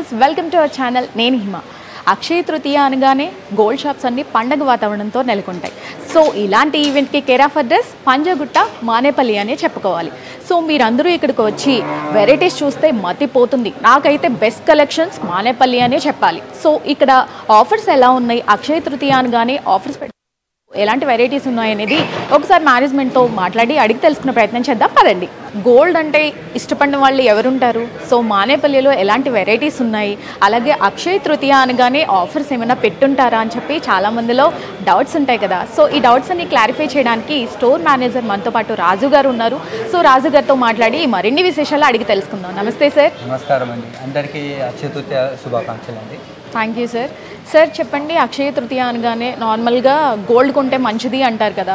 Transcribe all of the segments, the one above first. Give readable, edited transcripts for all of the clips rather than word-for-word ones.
Viewers, welcome to our channel. నేను హిమ. అక్షయ తృతీయ అనగానే gold shops అన్ని పండగ వాతావరణంతో నెలకొంటాయి. సో ఇలాంటి ఈవెంట్కి care of address Panjagutta Manepalli అనే చెప్పుకోవాలి. సో మీరందరూ ఇక్కడికి వచ్చి వెరైటీస్ చూస్తే మతిపోతుంది. నాకైతే బెస్ట్ కలెక్షన్స్ మానేపల్లి అనే చెప్పాలి. సో ఇక్కడ ఆఫర్స్ ఎలా ఉన్నాయి, అక్షయ తృతీయ అనగానే ఆఫర్స్ ఎలాంటి వెరైటీస్ ఉన్నాయనేది ఒకసారి మేనేజ్మెంట్తో మాట్లాడి అడిగి తెలుసుకునే ప్రయత్నం చేద్దాం. పదండి. గోల్డ్ అంటే ఇష్టపడిన వాళ్ళు ఎవరుంటారు? సో మానేపల్లిలో ఎలాంటి వెరైటీస్ ఉన్నాయి, అలాగే అక్షయ తృతీయ అనగానే ఆఫర్స్ ఏమైనా పెట్టుంటారా అని చెప్పి చాలామందిలో డౌట్స్ ఉంటాయి కదా. సో ఈ డౌట్స్ అన్ని క్లారిఫై చేయడానికి స్టోర్ మేనేజర్ మనతో పాటు రాజు గారు ఉన్నారు. సో రాజు గారితో మాట్లాడి మరిన్ని విశేషాలు అడిగి తెలుసుకుందాం. నమస్తే సార్. నమస్కారం అండి, అందరికీ అక్షయ తృతీయ శుభాకాంక్షలు అండి. Thank you sir. సార్ చెప్పండి, అక్షయ తృతీయ అనగానే నార్మల్గా గోల్డ్ కొంటే మంచిది అంటారు కదా.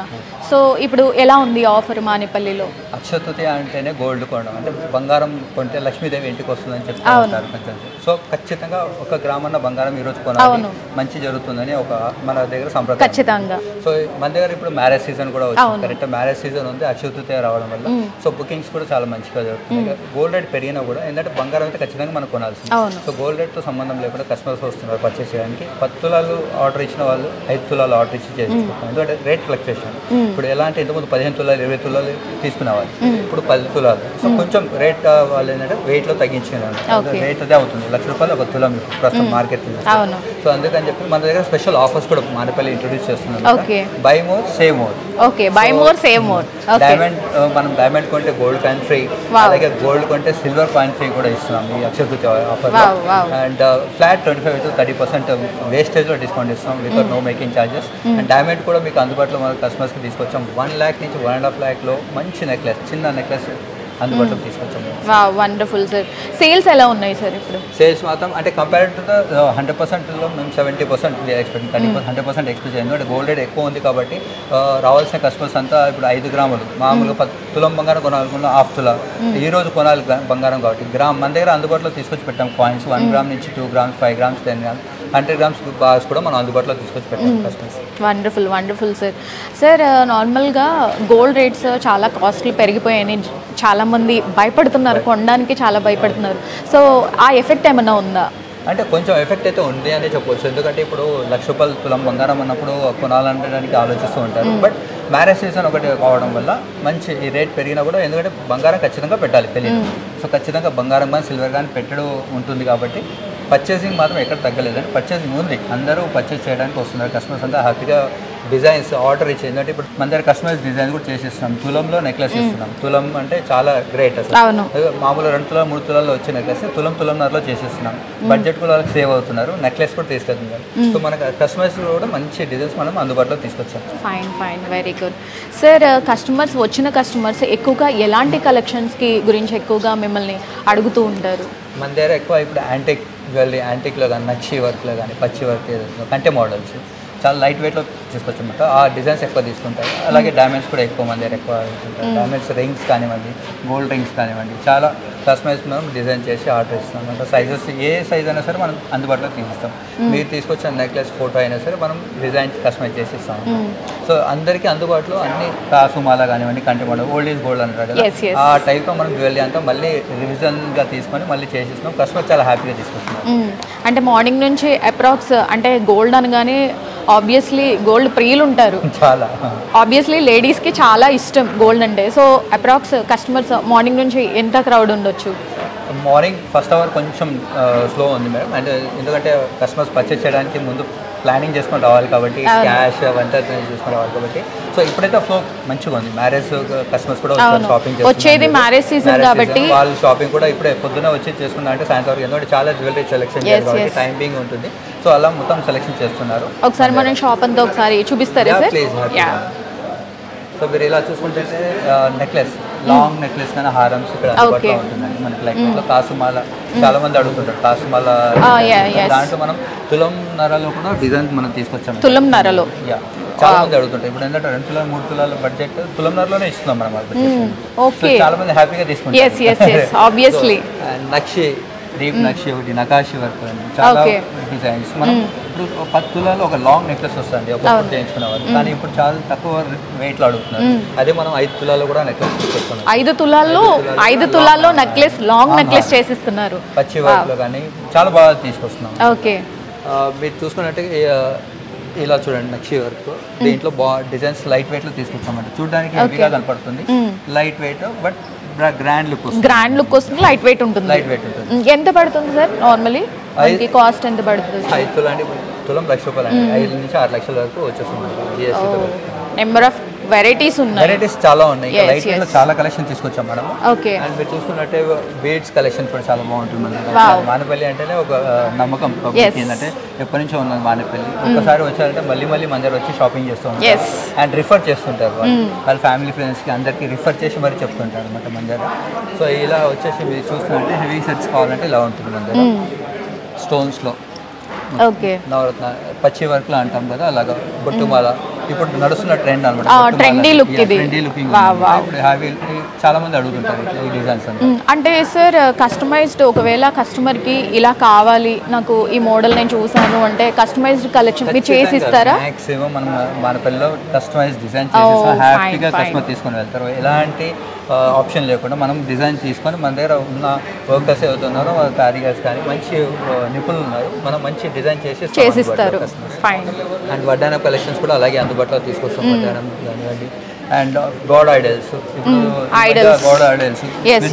సో ఇప్పుడు ఎలా ఉంది ఆఫర్ మానేపల్లిలో? అక్షయ తృతీయ అంటేనే గోల్డ్ కొనడం, అంటే బంగారం కొంటే లక్ష్మీదేవి ఇంటికి వస్తుందని చెప్తూ ఉంటారు పెద్దలు. సో ఖచ్చితంగా 1 గ్రామన్న బంగారం ఈరోజు కొనాలి, మంచి జరుగుతుందని ఒక మన దగ్గర సంప్రదాయం. ఖచ్చితంగా. సో మన దగ్గర ఇప్పుడు మ్యారేజ్ సీజన్ కూడా వచ్చింది, కరెక్ట్ మ్యారేజ్ సీజన్ ఉంది, అక్షయ తృతీయ రావడం వల్ల సో బుకింగ్స్ కూడా చాలా మంచిగా జరుగుతుంది. గోల్డ్ రేట్ పెరిగినా కూడా ఏంటంటే బంగారం అయితే ఖచ్చితంగా మనం కొనాల్సింది. సో గోల్డ్ రేట్తో సంబంధం లేకుండా కస్టమర్స్ వస్తున్నారు పర్చేస్ చేయడానికి. 10 తులాలు ఆర్డర్ ఇచ్చిన వాళ్ళు 5 తులాలు ఆర్డర్ ఇచ్చి చేసుకుంటారు. ఎందుకంటే రేట్ ఫ్లక్చుయేషన్. ఇప్పుడు ఎలా అంటే ఇంతకుముందు 15 తులాలు 20 తులాలు తీసుకునేవాళ్ళు, ఇప్పుడు 10 తులాలు. సో కొంచెం రేట్ వాళ్ళు ఏంటంటే వెయిట్లో తగ్గించుకున్నారు. రేట్ అదే అవుతుంది, ₹1,00,000 ఒక తులం ప్రస్తుతం మార్కెట్. సో అందుకని చెప్పి మన దగ్గర స్పెషల్ ఆఫర్స్ కూడా మానేపల్లి ఇంట్రొడ్యూస్ చేస్తున్నాం. Buy more save more. Buy more save more. Diamond, మనం డైమండ్ కొంటే గోల్డ్ కాయిన్ ఫ్రీ, అలాగే గోల్డ్ కొంటే సిల్వర్ కాయిన్ ఫ్రీ కూడా ఇస్తున్నాం ఈ Akshaya Tritiya offer. And flat 25 to 30% వేస్టేజ్లో డిస్కౌంట్ ఇస్తాం without no making charges. And diamond కూడా మీకు అందుబాటులో మన కస్టమర్స్కి తీసుకొచ్చాం. 1 lakh నుంచి 1.5 lakhలో మంచి నెక్లెస్, చిన్న నెక్లెస్ అందుబాటులో తీసుకొచ్చాము. Wonderful sir. సేల్స్ ఎలా ఉన్నాయి సార్ ఇప్పుడు? సేల్స్ మాత్రం అంటే కంపేర్ టు 100%లో మేము 70% ఎక్స్పెక్ట్, 100% ఎక్స్పెక్ట్ చేయాలి. ఎందుకంటే గోల్డ్ రేట్ ఎక్కువ ఉంది కాబట్టి రావాల్సిన కస్టమర్స్ అంతా ఇప్పుడు 5 గ్రాములు మామూలుగా 10 తులం బంగారం కొనాలనుకున్న ½ తులా ఈ రోజు కొనాలి బంగారం కాబట్టి గ్రామ్ మన దగ్గర అందుబాటులో తీసుకొచ్చి పెట్టాం. కాయిన్స్ 1 గ్రామ్ నుంచి 2 grams, 5 grams, 10 grams, 100 grams bars కూడా మనం అందుబాటులో తీసుకొచ్చి పెట్టాం కస్టమర్స్. Wonderful sir. సార్ నార్మల్గా గోల్డ్ రేట్స్ చాలా కాస్ట్లీ పెరిగిపోయాయని చాలామంది భయపడుతున్నారు, కొనడానికి చాలా భయపడుతున్నారు. సో ఆ ఎఫెక్ట్ ఏమైనా ఉందా? అంటే కొంచెం ఎఫెక్ట్ అయితే ఉంది అని చెప్పవచ్చు. ఎందుకంటే ఇప్పుడు ₹1,00,000 తులం బంగారం అన్నప్పుడు కొనాలనడానికి ఆలోచిస్తూ ఉంటారు. బట్ మ్యారేజ్ సీజన్ ఒకటి కావడం వల్ల మంచి ఈ రేట్ పెరిగినా కూడా, ఎందుకంటే బంగారం ఖచ్చితంగా పెట్టాలి తెలియదు. సో ఖచ్చితంగా బంగారం కానీ సిల్వర్ కానీ పెట్టడం ఉంటుంది కాబట్టి పర్చేసింగ్ మాత్రం ఎక్కడ తగ్గలేదండి. పర్చేసింగ్ ఉంది, అందరూ పర్చేస్ చేయడానికి వస్తున్నారు. కస్టమర్స్ అంతా హ్యాపీగా డిజైన్స్ ఆర్డర్ ఇచ్చి, ఎందుకంటే ఇప్పుడు మన దగ్గర కస్టమైజ్ డిజైన్ కూడా చేసిస్తున్నాం. తులంలో నెక్లెస్ ఇస్తున్నాం. తులం అంటే చాలా గ్రేట్ అసలు. మామూలు 2 తులాలు 3 తులాల్లో వచ్చే నెక్లెస్ తులంన్నరలో చేసిస్తున్నాం. బడ్జెట్ కూడా వాళ్ళకి సేవ్ అవుతున్నారు, నెక్లెస్ కూడా తీసుకెళ్తున్నారు. సో మనకు కస్టమైజ్ కూడా మంచి డిజైన్స్ మనం అందుబాటులో తీసుకొచ్చాం. Fine, very good sir. వచ్చిన కస్టమర్స్ ఎక్కువగా ఎలాంటి కలెక్షన్స్కి గురించి ఎక్కువగా మిమ్మల్ని అడుగుతూ ఉంటారు? మన దగ్గర ఎక్కువ ఇప్పుడు యాంటిక్ జ్యువెలరీ, యాంటిక్లో కానీ నక్షి వర్క్లో కానీ పచ్చి వర్క్ కంటే మోడల్స్ చాలా లైట్ వెయిట్లో తీసుకొచ్చామంట. ఆ డిజైన్స్ ఎక్కువ తీసుకుంటారు. అలాగే డైమండ్స్ కూడా ఎక్కువ మంది ఎక్కువ తీసుకుంటారు. డైమండ్స్ రింగ్స్ కానివ్వండి, గోల్డ్ రింగ్స్ కానివ్వండి, చాలా కస్టమైజ్ మనం డిజైన్ చేసి ఆర్డర్ ఇస్తాం. అంటే సైజెస్ ఏ సైజ్ అయినా సరే మనం అందుబాటులో తీసిస్తాం. మీరు తీసుకొచ్చిన నెక్లెస్ ఫోటో అయినా సరే మనం డిజైన్ కస్టమైజ్ చేసి ఇస్తాం. సో అందరికీ అందుబాటులో అన్ని కాసుమాల కానివ్వండి, కంటి మోడల్, ఓల్డ్ ఈజ్ గోల్డ్ అంటారు కదా, ఆ టైప్లో మనం జ్యువెలరీ అంతా మళ్ళీ రివిజన్గా తీసుకొని మళ్ళీ చేసిస్తాం. కస్టమర్ చాలా హ్యాపీగా తీసుకొస్తున్నారు. అంటే మార్నింగ్ నుంచి అప్రాక్స్, అంటే గోల్డ్ అనగానే ఆబ్వియస్లీ గోల్డ్ ప్రియులు ఉంటారు, చాలా ఆబ్వియస్లీ లేడీస్కి చాలా ఇష్టం గోల్డ్ అంటే. సో అప్రాక్స్ కస్టమర్స్ మార్నింగ్ నుంచి ఎంత క్రౌడ్ ఉండొచ్చు? మార్నింగ్ ఫస్ట్ అవర్ కొంచెం స్లో ఉంది మేడం. అంటే ఎందుకంటే కస్టమర్స్ పర్చేస్ చేయడానికి ముందు ప్లానింగ్ చేసుకొని రావాలి కాబట్టి, క్యాష్ అవంతా చూసుకొని రావాలి కాబట్టి. సో ఇప్పుడైతే ఫ్లో మంచిగా ఉంది. మ్యారేజ్ కస్టమర్స్ కూడా షాపింగ్ వచ్చేది మ్యారేజ్ సీజన్ కాబట్టి వాళ్ళు షాపింగ్ కూడా ఇప్పుడే పొద్దున వచ్చి చేసుకున్నా అంటే సాయంత్రం వరకు, ఎందుకంటే చాలా జ్యువెలరీ సెలెక్షన్ చేయాలి, టైం బీయింగ్ ఉంటుంది. సో అలా మొత్తం సెలెక్షన్ చేస్తున్నారు. ఒకసారి మనం షాప్ అంతా ఒకసారి చూపిస్తారా సార్? ప్లీజ్. సో మీరు ఇలా చూసుకుంటే నెక్లెస్, లాంగ్ నెక్లెస్ కానీ హారమ్స్ ఇక్కడ అందుబాటులో ఉంటుందండి. మనకి లైక్ కాసుమాల చాలా మంది అడుగుతుంటారు. కాసుమాల దాంట్లో మనం తులంన్నరలో కూడా డిజైన్ మనం తీసుకొచ్చాము. తులంన్నరలో చాలా మంది అడుగుతుంటారు. ఇప్పుడు ఏంటంటే 2 తులాలు 3 తులాల బడ్జెట్ తులంన్నరలోనే ఇస్తున్నాం మనం. చాలా మంది హ్యాపీగా తీసుకుంటారు. నక్షి డీప్ నక్షి ఒకటి, నకాషి వర్క్ అండి, చాలా డిజైన్స్. మనం ఇప్పుడు 10 తులాలు ఒక లాంగ్ నెక్లెస్ వస్తుంది ఒకప్పుడు చేయించుకునే వాళ్ళు, కానీ ఇప్పుడు చాలా తక్కువ వెయిట్లో అడుగుతున్నారు. అదే మనం 5 తులాలు కూడా నెక్లెస్ తీసుకొస్తున్నాం. 5 తులాల్లో నెక్లెస్, లాంగ్ నెక్లెస్ చేసిస్తున్నారు. పచ్చి వర్క్లో కానీ చాలా బాగా తీసుకొస్తున్నాం. ఓకే, మీరు చూసుకున్నట్టు ఇలా చూడండి నక్షి వర్క్, దీంట్లో డిజైన్స్ లైట్ వెయిట్లో తీసుకొచ్చామంటే చూడడానికి హెవీగా కనపడుతుంది, light weight but grand look వస్తుంది, లైట్ వెయిట్ ఉంటుంది. ఎంత పడుతుంది సార్ నార్మలీ కాస్ట్? ఎంత పడుతుంది? 5 తులాలు తులం ₹1,00,000 అండి, 5 నుంచి 6 లక్షల వరకు వచ్చేస్తుంది. నెంబర్ ఆఫ్ వెరైటీస్ ఉన్నాయి, వెరైటీస్ చాలా ఉన్నాయి. లైట్ వెయిట్ లో చాలా కలెక్షన్ తీసుకొచ్చాం మేడం. ఓకే, అండ్ మీరు చూసుకున్నట్టే బీడ్స్ కలెక్షన్ కూడా చాలా బాగుంటుంది. మానేపల్లి అంటేనే ఒక నమ్మకం ఏంటంటే ఎప్పటి నుంచో ఉన్నది మానేపల్లి. ఒక్కసారి వచ్చారంటే మళ్ళీ మందరు వచ్చి షాపింగ్ చేస్తూ ఉంటారు అండ్ రిఫర్ చేస్తుంటారు వాళ్ళ ఫ్యామిలీ ఫ్రెండ్స్కి అందరికీ రిఫర్ చేసి మరి చెప్తుంటారు అనమాట మందర. సో ఇలా వచ్చేసి మీరు చూసుకుంటే హెవీ సెట్స్ కావాలంటే ఇలా ఉంటుంది మందర, స్టోన్స్లో నవరత్న పచ్చి వర్క్ లో అంటాం కదా, అలాగా బొట్టుమాల ఇప్పుడు నడుస్తున్న ట్రెండ్ అనమాట. ట్రెండీ లుకింగ్ ఇప్పుడు హ్యావీ చాలా మంది అడుగుతుంటారు ఈ డిజైన్స్ అంటే సార్ కస్టమైజ్డ్. ఒకవేళ కస్టమర్ కి ఇలా కావాలి, నాకు ఈ మోడల్ నేను చూసాను అంటే కస్టమైజ్డ్ కలెక్షన్ మీరు చేసి ఇస్తారా? మాక్సిమం మనం మన పిల్లలు కస్టమైజ్డ్ డిజైన్ చేసి హ్యాపీగా కస్టమర్ తీసుకొని వెళ్తారు. ఎలాంటి ఆప్షన్ లేకుండా మనం డిజైన్ తీసుకొని మన దగ్గర ఉన్న వర్కర్స్ అవుతున్నారో కారిగర్స్ కానీ మంచి నిపుణులు ఉన్నారు, మనం మంచి డిజైన్ చేసిస్తారు. అండ్ వడ్డానం కలెక్షన్స్ కూడా అలాగే అందుబాటులో తీసుకొస్తాం. వడ్డానం కానివ్వండి and God idols, God idols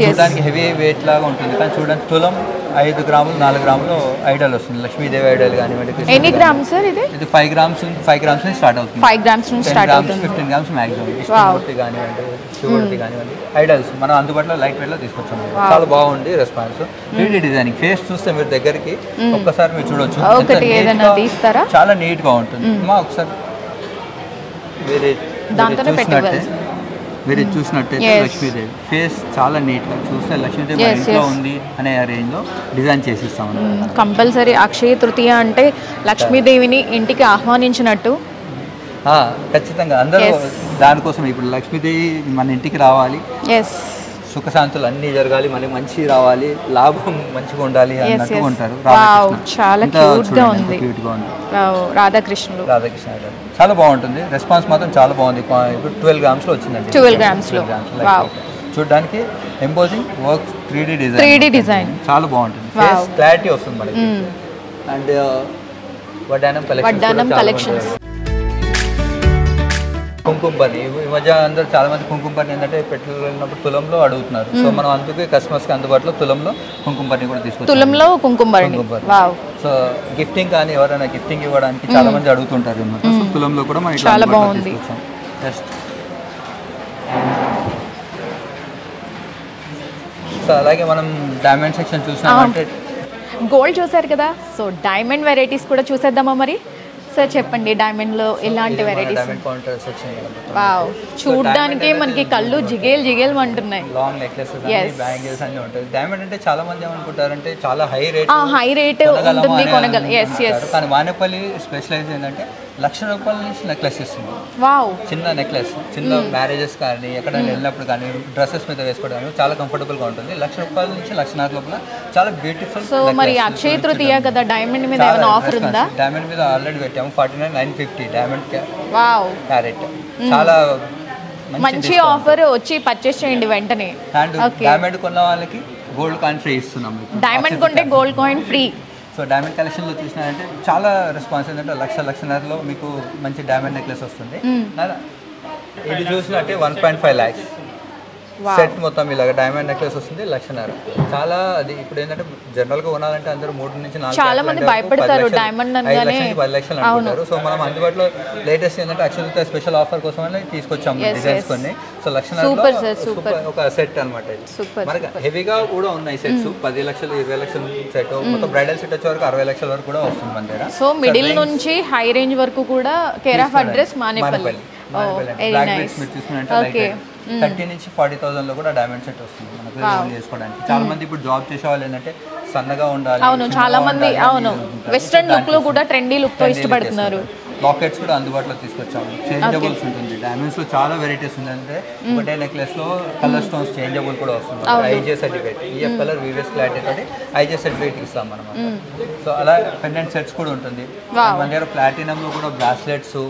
చూడడానికి హెవీ వెయిట్ లాగా ఉంటుంది, కానీ చూడండి తులం 5 గ్రాములు 4 గ్రాములు ఐడల్ వస్తుంది. లక్ష్మీదేవి ఐడల్ కానివ్వండి. ఎన్ని గ్రామ్స్ సార్ ఇది? 5 గ్రామ్స్ నుంచి స్టార్ట్ అవుతుంది. 5 గ్రామ్స్ నుంచి స్టార్ట్ అవుతుంది. 15 గ్రామ్స్ మ్యాక్సిమం. విష్ణుమూర్తి కానివ్వండి, శివుడిది కానివ్వండి, ఐడల్స్ మనం అందుబాటులో లైట్ వెయిట్ లో తీసుకొచ్చాము. చాలా బాగుంది రెస్పాన్స్. 3D డిజైనింగ్ ఫేస్ చూస్తే మీరు దగ్గరికి ఒక్కసారి మీరు చూడొచ్చు, చాలా నీట్ గా ఉంటుంది. ఒకసారి మీరు చూసినట్టయితే లక్ష్మీదేవి ఫేస్ చాలా నీట్ గా చూస్తే లక్ష్మీదేవి ఇంట్లో ఉంది అనే రేంజ్ లో డిజైన్ చేసిస్తాం. కంపల్సరీ అక్షయ తృతీయ అంటే లక్ష్మీదేవిని ఇంటికి ఆహ్వానించినట్టు. ఖచ్చితంగా అందరూ దానికోసం ఇప్పుడు లక్ష్మీదేవి మన ఇంటికి రావాలి, సుఖశాంతులు అన్నీ జరగాలి, మళ్ళీ మంచి రావాలి, లాభం మంచిగా ఉండాలి అన్నట్టు ఉంటారు. చాలా క్యూట్ గా ఉంది రాధాకృష్ణ చాలా బాగుంటుంది. రెస్పాన్స్ మాత్రం చాలా బాగుంది. ఇప్పుడు 12 గ్రామ్స్ లో వచ్చిందండి. 12 గ్రామ్స్ లో చూడడానికి ఎంపోజింగ్ వర్క్ 3D డిజైన్ చాలా బాగుంటుంది. ఫేస్ క్లారిటీ వస్తుంది మనకి. అండ్ వడ్డానం కలెక్షన్స్ కుంకుమ పని ఈ మధ్య అందరూ చాలా మంది కుంకుమ పని ఏంటంటే పెట్టుకు వెళ్ళినప్పుడు తులంలో అడుగుతున్నారు. సో మనం అందుకే కస్టమర్స్ కి అందుబాటులో తులంలో కుంకుమ పని కూడా తీసుకొచ్చాం. తులంలో కుంకుమ పని. సో గిఫ్టింగ్ కానీ ఎవరైనా గిఫ్టింగ్ ఇవ్వడానికి చాలా మంది అడుగుతుంటారు అన్నమాట. సో తులంలో కూడా మనం చాలా బాగుంది. జస్ట్ సో అలాగే మనం డైమండ్ సెక్షన్ చూసినామంటే గోల్డ్ చూసారు కదా, సో డైమండ్ వెరైటీస్ కూడా చూసేద్దామా మరి? సార్ చెప్పండి, డైమండ్ లో ఎలాంటి వెరైటీస్? వావ్, చూడడానికి మనకి కళ్ళు జిగేల్ అంటున్నాయి. లాంగ్ నెక్లెస్ బ్యాంగిల్స్ అన్ని ఉంటాయి. డైమండ్ అంటే చాలా మంది ఏమనుకుంటారంటే చాలా హై రేట్ ఉంటుంది, కొనగల. కానీ మానేపల్లి స్పెషలైజ్ ఏంటంటే ₹1,00,000 నుంచి నెక్లెస్ ఇస్తుంది. వావ్, చిన్న నెక్లెస్, చిన్న మ్యారేజెస్ కానీ ఎక్కడైనా వెళ్ళినప్పుడు కానీ డ్రెస్సెస్ మీద వేసుకోవడానికి చాలా కంఫర్టబుల్ గా ఉంటుంది. ₹1,00,000 నుంచి ₹1,50,000 లోపల చాలా బ్యూటిఫుల్. సో మరి అక్షయ తృతీయ కదా, డైమండ్ మీద ఏమైనా ఆఫర్ ఉందా? డైమండ్ మీద ఆల్రెడీ పెట్టాము 49,950 డైమండ్ క్యారెట్. చాలా మంచి ఆఫర్, వచ్చి పర్చేస్ చేయండి వెంటనే. అండ్ డైమండ్ కొన్న వాళ్ళకి గోల్డ్ కాయిన్ ఫ్రీ ఇస్తున్నాం. డైమండ్ కొంటే gold coin free. So diamond కలెక్షన్లో చూసినారంటే చాలా రెస్పాన్స్ ఏంటంటే ₹1,00,000 మీకు మంచి డైమండ్ నెక్లెస్ వస్తుంది. ఇది చూసినట్టే 1.5 lakhs సెట్ మొత్తం ఇలాగ డైమండ్ నెక్లెస్ వస్తుంది ₹1,00,000. చాలా అది ఇప్పుడు ఏంటంటే జనరల్ గా కొనాలంటే అందరూ 3 నుంచి 4 చాలా మంది భయపడతారు డైమండ్ అనగానే 10 లక్షలు అంటారు. సో మనం అందుబాటులో లేటెస్ట్ ఏంటంటే అక్షయ స్పెషల్ ఆఫర్ కోసం తీసుకొచ్చాము డిజైన్స్ కొన్ని. సో ₹1,00,000 ఒక సెట్ అనమాట. మనకి హెవీగా కూడా ఉన్నాయి సెట్స్, 10 లక్షలు 20 లక్షలు సెట్. మొత్తం బ్రైడల్ సెట్ వచ్చే వరకు 60 లక్షల వరకు కూడా వస్తుంది మన దగ్గర. సో మిడిల్ నుంచి హై రేంజ్ వరకు కూడా care of address Manepalli. Black beads మీరు చూసుకున్నట్టే 30 నుంచి 40,000 లో కూడా డైమండ్ సెట్ వస్తుంది మనకు చేసుకోవడానికి. చాలా మంది ఇప్పుడు జాబ్ చేసే వాళ్ళు ఏంటంటే సన్నగా ఉండాలి. అవును, చాలా మంది అవును వెస్ట్రన్ లుక్ లో కూడా ట్రెండీ లుక్ తో ఇష్టపడుతున్నారు. లాకెట్స్ కూడా అందుబాటులో తీసుకొచ్చాము. చేంజబుల్స్ ఉంటుంది. డైమండ్స్ లో చాలా వెరైటీస్ ఉంది. అంటే ఒకటే నెక్లెస్ లో కలర్ స్టోన్స్ చేంజబుల్ కూడా వస్తుంది. IJ certificate EF colour VVS clarity తోటి ఐజే సర్టిఫికేట్ ఇస్తాం మనం. సో అలా పెండెంట్ సెట్స్ కూడా ఉంటుంది. మన దగ్గర ప్లాటినం లో కూడా bracelets,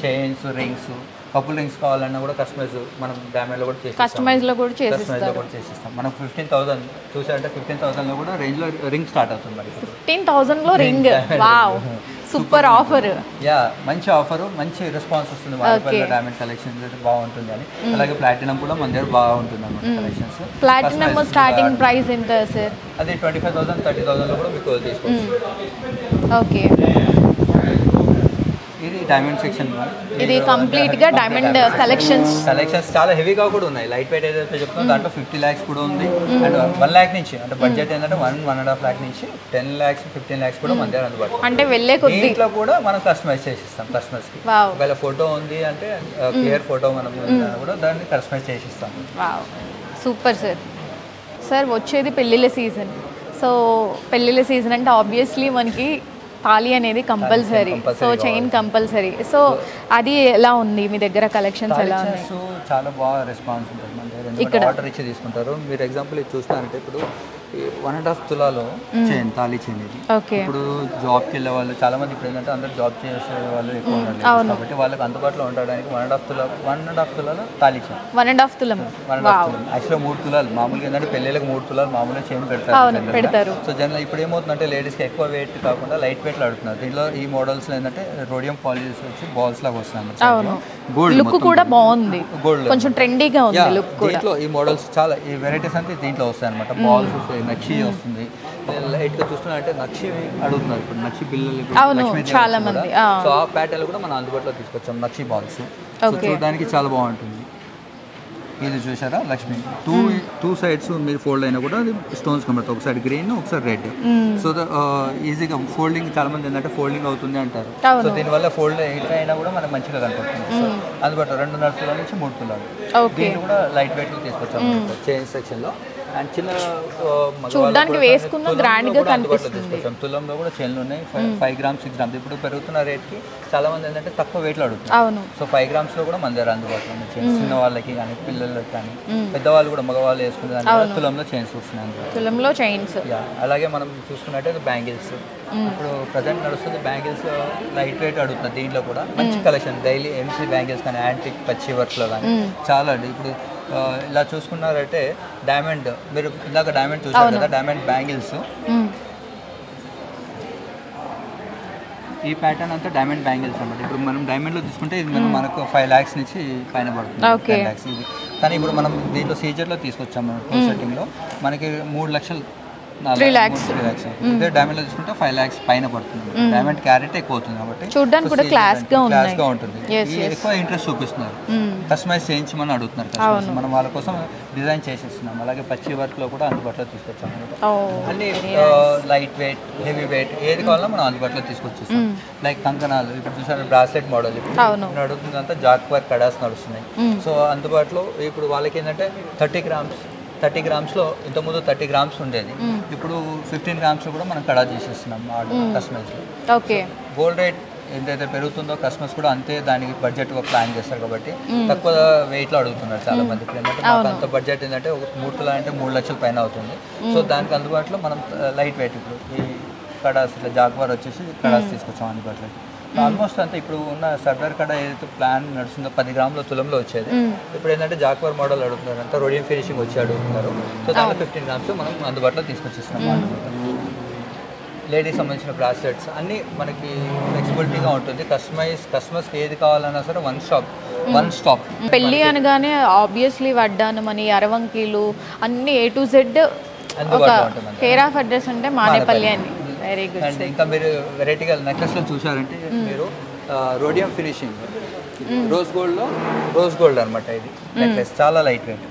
chains, rings, couple rings కావాలన్నా కూడా కస్టమైజ్ మనం డైమండ్ లో కూడా చేసిస్తాం. మనం 15,000 చూసారంటే 15,000 లో కూడా రేంజ్ లో రింగ్ స్టార్ట్ అవుతుంది. మరి 15,000 లో ring. Wow, super offer. Yeah, మంచి ఆఫర్, మంచి రెస్పాన్స్ వస్తుంది. మానేపల్లి డైమండ్ కలెక్షన్ బాగుంటుంది అని. అలాగే ప్లాటినం కూడా మన దగ్గర బాగుంటుంది అన్నమాట కలెక్షన్స్. ప్లాటినం స్టార్టింగ్ ప్రైస్ ఎంత సార్? అది 25,000, 30,000 లో కూడా మీకు తీసుకోవచ్చు. ఓకే, ఇది డైమండ్ సెక్షన్. ఇది కంప్లీట్ గా డైమండ్ కలెక్షన్స్ చాలా హెవీగా కూడా ఉన్నాయి. లైట్ వెయిట్ ఏదైతే చెప్తుందో దాంట్లో 50 lakhs కూడా ఉంది. అండ్ 1 lakh నుంచి, అంటే బడ్జెట్ ఏంటంటే 1.5 lakh నుంచి 10 lakhs, 15 lakhs కూడా మన దగ్గర అందుబాటులో. అంటే వెళ్ళే కొద్ది దీంట్లో కూడా మనం కస్టమైజ్ చేసిస్తాం కస్టమర్స్ కి. ఒకవేళ ఫోటో ఉంది అంటే క్లియర్ ఫోటో మనం కూడా దాన్ని కస్టమైజ్ చేసిస్తాం. Super sir. వచ్చేది పెళ్ళిళ్ళ సీజన్. సో పెళ్ళిళ్ళ సీజన్ అంటే ఆబ్వియస్లీ మనకి తాళి అనేది compulsory. So chain compulsory. So అది ఎలా ఉంది మీ దగ్గర? కలెక్షన్స్ ఎలా ఉన్నాయి? చాలా బాగా రెస్పాన్స్ ఉంటుంది మన దగ్గర. ఇక్కడ ఆర్డర్ ఇచ్చి తీసుకుంటారు. మీరు ఎగ్జాంపుల్ ఇది చూస్తున్నారంటే ఇప్పుడు 1.5 తులాలో చైన్, తాళి చైన్ ఇది. ఇప్పుడు జాబ్కి వెళ్ళే వాళ్ళు చాలా మంది ఇప్పుడు ఏంటంటే అందరూ జాబ్ చేసే వాళ్ళు ఎక్కువ ఉన్నారు కాబట్టి వాళ్ళకి అందుబాటులో ఉండడానికి 1.5 తులాలో తాళి చైన్. 1.5 తులం యాక్చువల్గా 3 తులాలు మామూలుగా ఏంటంటే పెళ్ళిళ్ళకి 3 తులాలు మామూలుగా చైన్ పెడతారు. సో జనరల్ ఇప్పుడు ఏమవుతుందంటే లేడీస్కి ఎక్కువ వెయిట్ కాకుండా లైట్ వెయిట్ అడుగుతున్నారు. దీంట్లో ఈ మోడల్స్ ఏంటంటే రోడియం పాలిష్ వచ్చి బాల్స్ లాగా వస్తున్నాయి. గోల్డ్ లుక్ కూడా బాగుంది, గోల్డ్ కొంచెం ట్రెండీగా ఉంది లుక్ కూడా. దీంట్లో ఈ మోడల్స్ చాలా ఈ వెరైటీస్ అంటే దీంట్లో వస్తాయి అనమాట. బాల్స్ వస్తాయి, నక్షి వస్తుంది. లైట్ గా చూస్తున్నారంటే నక్షి అడుగుతున్నారు ఇప్పుడు. నక్షి పిల్లలు చాలా మంది. సో ఆ ప్యాటర్న్ కూడా మనం అందుబాటులో తీసుకొచ్చాం. నక్షి బాల్స్ చూడడానికి చాలా బాగుంటుంది. ఇది చూసారా లక్ష్మి, టూ సైడ్స్ మీరు ఫోల్డ్ అయినా కూడా అది స్టోన్స్ కనబడతాయి. ఒకసారి గ్రీన్, ఒకసారి రెడ్. సో ఈజీగా ఫోల్డింగ్ చాలా మంది ఏంటంటే ఫోల్డింగ్ అవుతుంది అంటారు. సో దీనివల్ల ఫోల్డ్ అయినా కూడా మనకు మంచిగా కనపడుతుంది. సో అందుబాటులో 2.5 తులాల నుంచి 3 తులాలు. దీన్ని కూడా లైట్ వెయిట్ లో తీసుకొచ్చాము చైన్ సెక్షన్ లో. అండ్ చిన్న చూడడానికి వేసుకున్న గ్రాండ్ గా కనిపిస్తుంది. తులంలో కూడా చైన్లు ఉన్నాయి. 5 grams, 6 grams. ఇప్పుడు పెరుగుతున్న రేట్ కి చాలా మంది ఏంటంటే తక్కువ వెయిట్ లో అడుగుతారు. సో 5 grams లో కూడా మన దగ్గర అందుబాటులో ఉంది. చిన్న వాళ్ళకి కానీ పిల్లలకి కానీ పెద్దవాళ్ళు కూడా మగవాళ్ళు వేసుకునే దానికి తులంలో చైన్స్ వస్తున్నాయి. తులంలో చైన్స్. అలాగే మనం చూసుకున్నట్టయితే బ్యాంగిల్స్. ఇప్పుడు ప్రజెంట్ నడుస్తుంది బ్యాంగిల్స్ లైట్ వెయిట్ అడుగుతుంది. దీంట్లో కూడా మంచి కలెక్షన్ డైలీ ఎంసీ బ్యాంగిల్స్ కానీ యాంటిక్ పచ్చి వర్క్ లో కానీ చాలా అండి. ఇప్పుడు ఇలా చూసుకున్నారంటే డైమండ్, మీరు ఇందాక డైమండ్ చూసారు కదా, డైమండ్ బ్యాంగిల్స్. ఈ ప్యాటర్న్ అంతా డైమండ్ బ్యాంగిల్స్ అన్నమాట. ఇప్పుడు మనం డైమండ్ లో తీసుకుంటే ఇది మనకు 5 lakhs నుంచి పైన పడుతుంది. 10 lakhs ఇది. కానీ ఇప్పుడు మనం దీంట్లో సీజర్ లో తీసుకొచ్చాము సెట్టింగ్ లో. మనకి 3 లక్షలు 3 lakhs. ఇదే డైమండ్ లో తీసుకుంటే 5 lakhs పైన పడుతుంది. డైమండ్ క్యారెట్ ఎక్కువ అవుతుంది కాబట్టి చూడడానికి కూడా క్లాస్ గా ఉంటుంది. ఎక్కువ ఇంట్రెస్ట్ చూపిస్తున్నారు. కస్టమైజ్ చేయించమని అడుగుతున్నారు. మనం వాళ్ళ కోసం డిజైన్ చేసేస్తున్నాం. అలాగే పచ్చి వర్క్ లో కూడా అందుబాటులో తీసుకొచ్చాము. అన్ని లైట్ వెయిట్, హెవీ వెయిట్ ఏది కావాలో మనం అందుబాటులో తీసుకొచ్చేస్తాం. లైక్ కంకణాలు ఇప్పుడు చూసారు, బ్రాస్లెట్ మోడల్ ఇప్పుడు అడుగుతుందంతా జాక్ వర్క్ కడాస్ నడుస్తున్నాయి. సో అందుబాటులో ఇప్పుడు వాళ్ళకి ఏంటంటే 30 grams లో ఇంతకుముందు 30 grams ఉండేది. ఇప్పుడు 15 grams లో కూడా మనం కడా చేసేస్తున్నాం కస్టమర్స్ లో. గోల్డ్ రేట్ ఎంతైతే పెరుగుతుందో కస్టమర్స్ కూడా అంతే దానికి బడ్జెట్ ప్లాన్ చేస్తారు కాబట్టి తక్కువ వెయిట్ లో అడుగుతున్నారు చాలా మంది. ఇప్పుడు ఏంటంటే మాకు అంత బడ్జెట్ ఏంటంటే ఒక 3 తులాలు అంటే 3 లక్షల పైన అవుతుంది. సో దానికి అందుబాటులో మనం లైట్ వెయిట్ ఇప్పుడు ఈ కడాస్ ఇట్లా జాగ్వార్ వచ్చేసి కడాస్ తీసుకొచ్చాం అందుబాటులో. ఆల్మోస్ట్ అంతా ఇప్పుడు ఉన్న సర్దార్ కడ ఏదైతే ప్లాన్ నడుస్తుందో 10 గ్రాముల తులంలో వచ్చేది. ఇప్పుడు ఏంటంటే జాక్వార్ మోడల్ అడుగుతున్నారు, అంతా రోడియం ఫినిషింగ్ వచ్చి అడుగుతున్నారు. సో దాంట్లో 15 grams మనం అందుబాటులో తీసుకొచ్చిస్తున్నాం. లేడీస్ సంబంధించిన బ్రాస్లెట్స్ అన్నీ మనకి ఫ్లెక్సిబిలిటీగా ఉంటుంది. కస్టమర్స్కి ఏది కావాలన్నా సరే వన్ స్టాప్. పెళ్ళి అనగానే ఆబ్వియస్లీ వడ్డానం అని, అరవంకీలు అన్ని A to Z అందుబాటులో ఉంటుంది. కేర్ ఆఫ్ అడ్రస్ అంటే మానేపల్లి అని. Very good. అండ్ ఇంకా మీరు వెరైటీగా నెక్లెస్లో చూసారంటే మీరు రోడియం ఫినిషింగ్ రోజ్ గోల్డ్ అనమాట. ఇది నెక్లెస్ చాలా లైట్ వెయిట్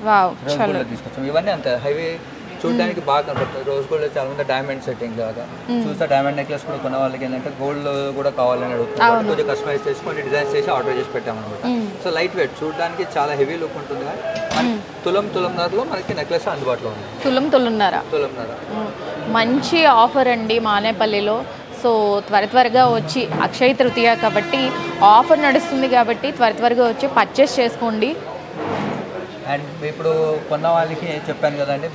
రోజ్ గోల్డ్ తీసుకొచ్చాం. ఇవన్నీ అంత హెవీ చూడడానికి బాగా కనపడుతుంది. రోజ్ గోల్డ్ చాలా మంది డైమండ్ సెట్టింగ్ లాగా చూస్తే డైమండ్ నెక్లెస్ కూడా కొన్న వాళ్ళకి ఏంటంటే గోల్డ్ కూడా కావాలని అడుగుతున్నారు. కొంచెం కస్టమైజ్ చేసి కొన్ని డిజైన్స్ చేసి ఆర్డర్ చేసి పెట్టామన్నమాట. సో లైట్ వెయిట్ చూడడానికి చాలా హెవీ లుక్ ఉంటుంది. తులంన్నరలో మనకి నెక్లెస్ అందుబాటులో ఉంది. తులంన్నర మంచి ఆఫర్ అండి మానేపల్లిలో. సో త్వరగా వచ్చి అక్షయ తృతీయ కాబట్టి ఆఫర్ నడుస్తుంది కాబట్టి త్వరగా వచ్చి పర్చేస్ చేసుకోండి. అండ్ ఇప్పుడు కొన్న వాళ్ళకి చెప్పాను కదండి,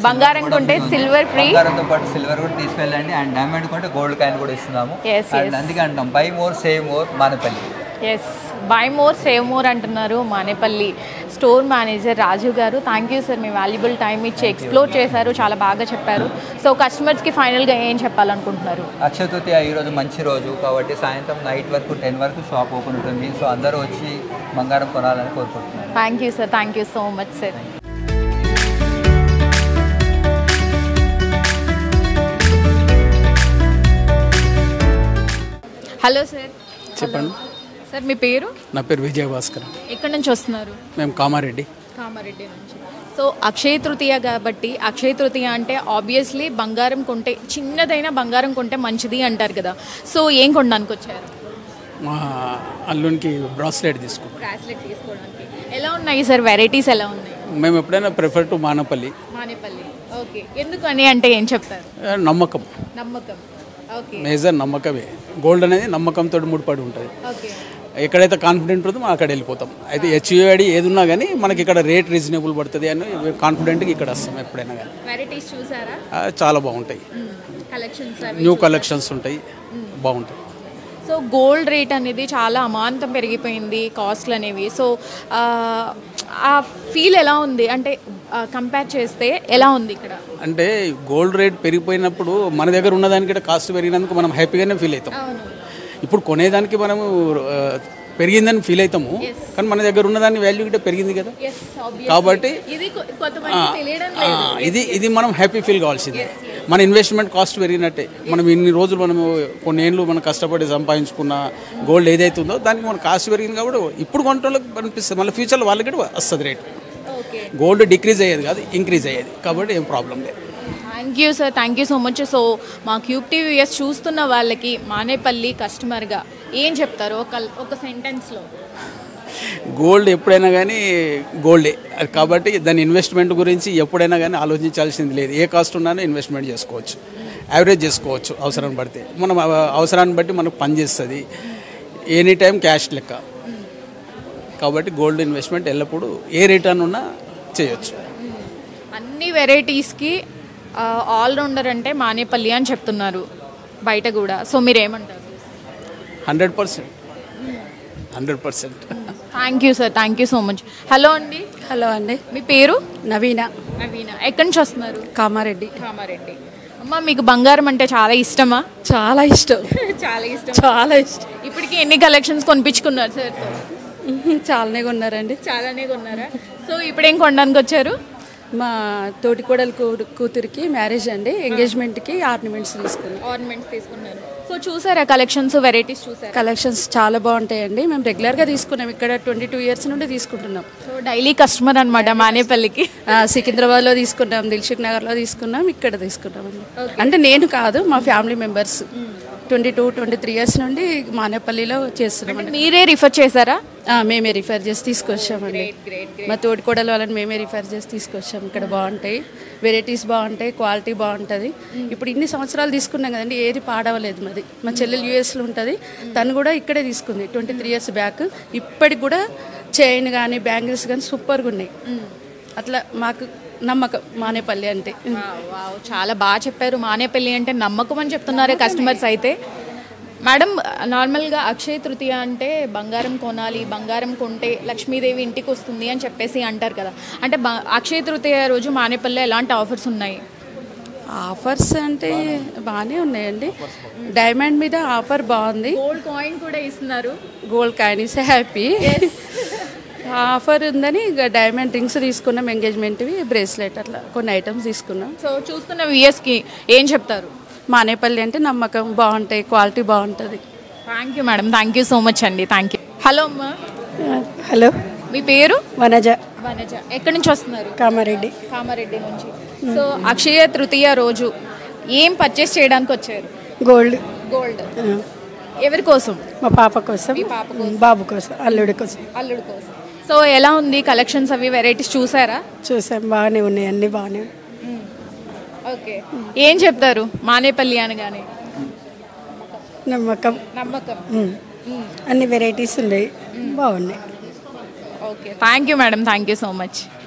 బంగారం కొంటే సిల్వర్ ఫ్రీ, బంగారంతో పాటు సిల్వర్ కూడా తీసుకెళ్ళండి. అండ్ డైమండ్ కొంటే గోల్డ్ కాయిన్ కూడా ఇస్తున్నాము. అండ్ అందుకే అంటాం by more save more Manepalli. By more save more అంటున్నారు మానేపల్లి స్టోర్ మేనేజర్ రాజీవ్ గారు. Thank you sir, me valuable time ఇచ్చి ఎక్స్ప్లోర్ చేశారు, చాలా బాగా చెప్పారు. సో కస్టమర్స్కి ఫైనల్గా ఏం చెప్పాలనుకుంటున్నారు? అక్షయ తృతీయ ఈరోజు మంచి రోజు కాబట్టి సాయంత్రం నైట్ వరకు 10 వరకు షాప్ ఓపెన్ ఉంటుంది. సో అందరూ వచ్చి బంగారం కొనాలని కోరుకుంటున్నారు. Thank you sir, thank you so much sir. Hello sir. చెప్పండి సార్, మీ పేరు? నా పేరు విజయభాస్కర్. ఎక్కడి నుంచి వస్తున్నారు? మేము కామారెడ్డి నుంచి. సో అక్షయ తృతీయ కాబట్టి, అక్షయ తృతీయ అంటే ఆబ్వియస్లీ బంగారం కొంటే, చిన్నదైనా బంగారం కొంటే మంచిది అంటారు కదా. సో ఏం కొనడానికి వచ్చారు? మా అల్లునికి బ్రాస్లెట్ తీసుకోవడానికి. ఎలా ఉన్నాయి సార్, వెరైటీస్ ఎలా ఉన్నాయి? మేము ఎప్పుడైనా ప్రిఫర్ టు మానేపల్లి. ఓకే, ఎందుకని అంటే ఏం చెప్తారు? నమ్మకం, మేజర్ నమ్మకమే. గోల్డ్ అనేది నమ్మకంతో ముడిపడి ఉంటుంది. ఎక్కడైతే కాన్ఫిడెంట్ ఉంటుందో మనం అక్కడ వెళ్ళిపోతాం. అయితే హెచ్యుఐడి ఏది ఉన్నా కానీ మనకి ఇక్కడ రేట్ రీజనబుల్ పడుతుంది అని కాన్ఫిడెంట్గా ఇక్కడ వస్తాం ఎప్పుడైనా కానీ. వెరైటీస్ చూసారా? చాలా బాగుంటాయి, న్యూ కలెక్షన్స్ ఉంటాయి, బాగుంటాయి. సో గోల్డ్ రేట్ అనేది చాలా అమాంతం పెరిగిపోయింది, కాస్ట్లు అనేవి. సో ఆ ఫీల్ ఎలా ఉంది అంటే కంపేర్ చేస్తే ఎలా ఉంది ఇక్కడ? అంటే గోల్డ్ రేట్ పెరిగిపోయినప్పుడు మన దగ్గర ఉన్నదానికి కాస్ట్ పెరిగినందుకు మనం హ్యాపీగానే ఫీల్ అవుతాం. ఇప్పుడు కొనేదానికి మనము పెరిగిందని ఫీల్ అవుతాము, కానీ మన దగ్గర ఉన్నదాన్ని వాల్యూ గిట్ట పెరిగింది కదా. కాబట్టి ఇది మనం హ్యాపీ ఫీల్ కావాల్సిందే. మన ఇన్వెస్ట్మెంట్ కాస్ట్ పెరిగినట్టే. మనం ఇన్ని రోజులు మనము కొన్ని ఏళ్ళు మనం కష్టపడి సంపాదించుకున్న గోల్డ్ ఏదైతే ఉందో దానికి మన కాస్ట్ పెరిగింది కాబట్టి ఇప్పుడు కొనటోళ్ళకి అనిపిస్తుంది, మళ్ళీ ఫ్యూచర్లో వాళ్ళకి వస్తుంది రేట్. గోల్డ్ డిక్రీజ్ అయ్యేది కాదు, ఇంక్రీజ్ అయ్యేది, కాబట్టి ఏం ప్రాబ్లం లేదు. Thank you sir, thank you so much. So మా క్యూబ్ టీవీఎస్ చూస్తున్న వాళ్ళకి మానేపల్లి కస్టమర్గా ఏం చెప్తారు ఒక సెంటెన్స్లో? గోల్డ్ ఎప్పుడైనా కానీ గోల్డే కాబట్టి దాని ఇన్వెస్ట్మెంట్ గురించి ఎప్పుడైనా కానీ ఆలోచించాల్సింది లేదు. ఏ కాస్ట్ ఉన్నానో ఇన్వెస్ట్మెంట్ చేసుకోవచ్చు, యావరేజ్ చేసుకోవచ్చు అవసరాన్ని బట్టి. మనం అవసరాన్ని బట్టి మనకు పనిచేస్తుంది, ఎనీ టైం క్యాష్ లెక్క. కాబట్టి గోల్డ్ ఇన్వెస్ట్మెంట్ ఎల్లప్పుడూ ఏ రిటర్న్ ఉన్నా చేయొచ్చు. అన్ని వెరైటీస్కి ఆల్రౌండర్ అంటే మానేపల్లి అని చెప్తున్నారు బయట కూడా. సో మీరేమంటారు? 100%. Thank you sir, thank you so much. Hello అండి. హలో అండి, మీ పేరు? నవీన. ఎక్కడి నుంచి వస్తున్నారు? కామారెడ్డి. అమ్మ, మీకు బంగారం అంటే చాలా ఇష్టమా? చాలా ఇష్టం. చాలా ఇష్టం. ఇప్పటికి ఎన్ని కలెక్షన్స్ కొనిపించుకున్నారు సార్? చాలానే కొన్నారండి. సో ఇప్పుడేం కొనడానికి వచ్చారు? మా తోటి కోడలు కూతురికి మ్యారేజ్ అండి, ఎంగేజ్మెంట్కి ఆర్నమెంట్స్ తీసుకున్నారు. సో చూసారా కలెక్షన్స్, వెరైటీస్ చూసారా? కలెక్షన్స్ చాలా బాగుంటాయండి. మేము రెగ్యులర్గా తీసుకున్నాం, ఇక్కడ 22 years నుండి తీసుకుంటున్నాం. సో డైలీ కస్టమర్ అనమాట మానేపల్లికి. సికింద్రాబాద్లో తీసుకున్నాం, దిల్సుఖ్ నగర్లో తీసుకున్నాం, ఇక్కడ తీసుకున్నామండి. అంటే నేను కాదు, మా ఫ్యామిలీ మెంబర్స్ 22-23 years నుండి మానేపల్లిలో చేస్తున్నాం. మీరే రిఫర్ చేశారా? మేమే రిఫర్ చేసి తీసుకొచ్చామండి. మా తోటికోడల వాళ్ళని మేమే రిఫర్ చేసి తీసుకొచ్చాము. ఇక్కడ బాగుంటాయి, వెరైటీస్ బాగుంటాయి, క్వాలిటీ బాగుంటుంది. ఇప్పుడు ఇన్ని సంవత్సరాలు తీసుకున్నాం కదండి, ఏది పాడవలేదు. మాది మా చెల్లెలు యూఎస్లో ఉంటుంది, తను కూడా ఇక్కడే తీసుకుంది 23 years బ్యాక్. ఇప్పటికి కూడా చైన్ కానీ బ్యాంగిల్స్ కానీ సూపర్గా ఉన్నాయి. అట్లా మాకు నమ్మకం మానేపల్లి అంటే. చాలా బాగా చెప్పారు. మానేపల్లి అంటే నమ్మకం అని చెప్తున్నారు కస్టమర్స్ అయితే. మేడం, నార్మల్గా అక్షయ తృతీయ అంటే బంగారం కొనాలి, బంగారం కొంటే లక్ష్మీదేవి ఇంటికి వస్తుంది అని చెప్పేసి అంటారు కదా. అంటే అక్షయ తృతీయ రోజు మానేపల్లిలో ఎలాంటి ఆఫర్స్ ఉన్నాయి? ఆఫర్స్ అంటే బాగానే ఉన్నాయండి. డైమండ్ మీద ఆఫర్ బాగుంది. గోల్డ్ కాయిన్ కూడా ఇస్తున్నారు. Gold coin is happy. Offer ఉందని ఇక డైమండ్ రింగ్స్ తీసుకున్నాం, ఎంగేజ్మెంట్వి, బ్రేస్లెట్, అట్లా కొన్ని ఐటమ్స్ తీసుకున్నాం. సో చూస్తున్న వ్యూయర్స్కి ఏం చెప్తారు? మానేపల్లి అంటే నమ్మకం, బాగుంటాయి, క్వాలిటీ బాగుంటుంది. Thank you madam, thank you so much అండి, థ్యాంక్ యూ. హలో అమ్మా. హలో, మీ పేరు? వనజ. ఎక్కడి నుంచి వస్తున్నారు? కామారెడ్డి నుంచి. సో అక్షయ తృతీయ రోజు ఏం పర్చేస్ చేయడానికి వచ్చారు? గోల్డ్. ఎవరి కోసం? మా పాప కోసం, బాబు కోసం, అల్లుడి కోసం. సో ఎలా ఉంది కలెక్షన్స్, అవి వెరైటీస్ చూసారా? చూసాం, బాగానే ఉన్నాయి, అన్ని బాగానే. ఓకే, ఏం చెప్తారు మానేపల్లి అనగానే? నమ్మకం నమ్మకం. అన్ని వెరైటీస్ ఉన్నాయి, బాగున్నాయి. Okay, thank you madam, thank you so much.